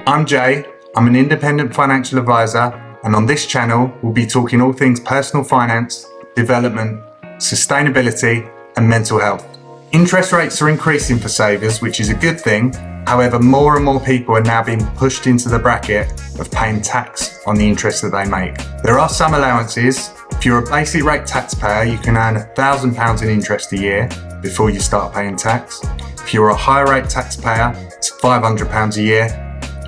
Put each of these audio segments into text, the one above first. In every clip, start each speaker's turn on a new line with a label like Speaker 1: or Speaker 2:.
Speaker 1: I'm Jay, I'm an independent financial advisor, and on this channel we'll be talking all things personal finance, development, sustainability and mental health. Interest rates are increasing for savers, which is a good thing. However, more and more people are now being pushed into the bracket of paying tax on the interest that they make. There are some allowances. If you're a basic rate taxpayer, you can earn £1,000 in interest a year before you start paying tax. If you're a higher rate taxpayer, it's £500 a year.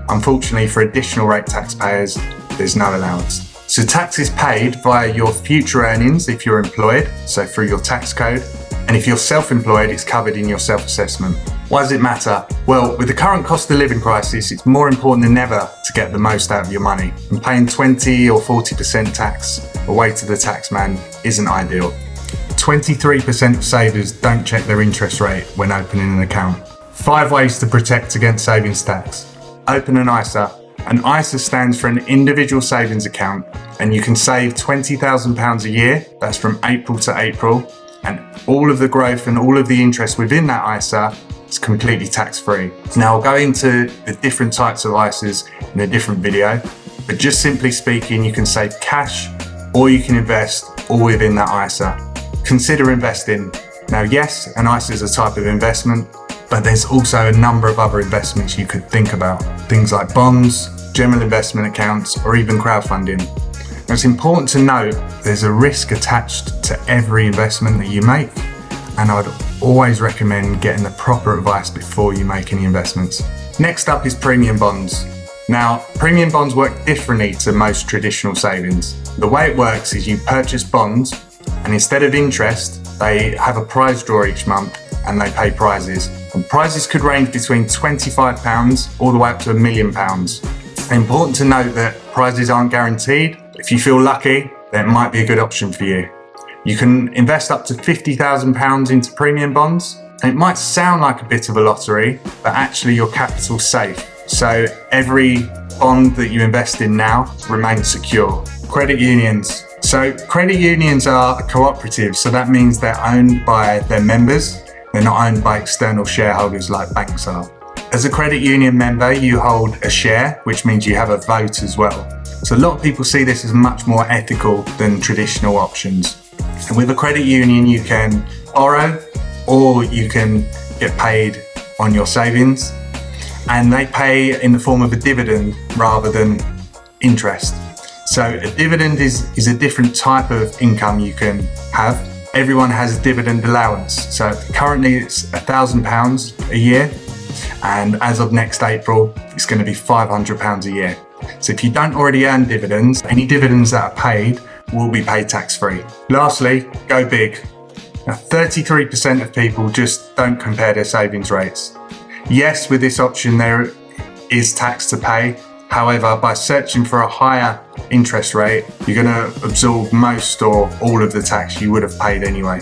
Speaker 1: Unfortunately, for additional rate taxpayers, there's no allowance. So tax is paid via your future earnings if you're employed, so through your tax code. And if you're self-employed, it's covered in your self-assessment. Why does it matter? Well, with the current cost of living crisis, it's more important than ever to get the most out of your money. And paying 20 or 40% tax away to the tax man isn't ideal. 23% of savers don't check their interest rate when opening an account. 5 ways to protect against savings tax. Open an ISA. An ISA stands for an individual savings account, and you can save £20,000 a year. That's from April to April. And all of the growth and all of the interest within that ISA is completely tax-free. Now I'll go into the different types of ISAs in a different video, but just simply speaking, you can save cash or you can invest all within that ISA. Consider investing. Now yes, an ISA is a type of investment, but there's also a number of other investments you could think about. Things like bonds, general investment accounts, or even crowdfunding. Now, it's important to note there's a risk attached to every investment that you make, and I'd always recommend getting the proper advice before you make any investments. Next up is premium bonds. Now, premium bonds work differently to most traditional savings. The way it works is you purchase bonds, and instead of interest, they have a prize draw each month and they pay prizes. And prizes could range between £25 all the way up to £1 million. It's important to note that prizes aren't guaranteed. If you feel lucky, then it might be a good option for you. You can invest up to £50,000 into premium bonds. And it might sound like a bit of a lottery, but actually your capital's safe. So every bond that you invest in now remains secure. Credit unions. So credit unions are cooperatives, so that means they're owned by their members. They're not owned by external shareholders like banks are. As a credit union member, you hold a share, which means you have a vote as well. So a lot of people see this as much more ethical than traditional options. And with a credit union, you can borrow or you can get paid on your savings, and they pay in the form of a dividend rather than interest. So a dividend is a different type of income you can have. Everyone has a dividend allowance. So currently it's £1,000 a year, and as of next April, it's going to be £500 a year. So if you don't already earn dividends, any dividends that are paid will be paid tax-free. Lastly, go big. Now, 33% of people just don't compare their savings rates. Yes, with this option there is tax to pay. However, by searching for a higher interest rate, you're going to absorb most or all of the tax you would have paid anyway.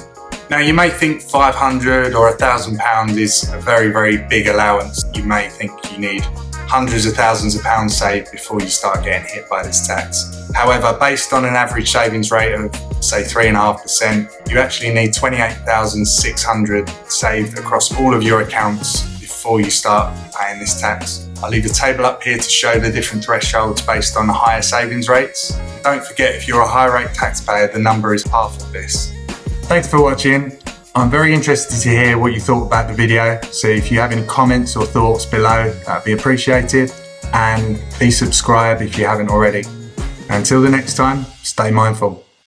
Speaker 1: Now, you may think £500 or £1,000 is a very, very big allowance. You may think you need hundreds of thousands of pounds saved before you start getting hit by this tax. However, based on an average savings rate of, say, 3.5%, you actually need £28,600 saved across all of your accounts before you start paying this tax. I'll leave a table up here to show the different thresholds based on the higher savings rates. Don't forget, if you're a high rate taxpayer, the number is half of this. Thanks for watching. I'm very interested to hear what you thought about the video. So if you have any comments or thoughts below, that'd be appreciated. And please subscribe if you haven't already. Until the next time, stay mindful.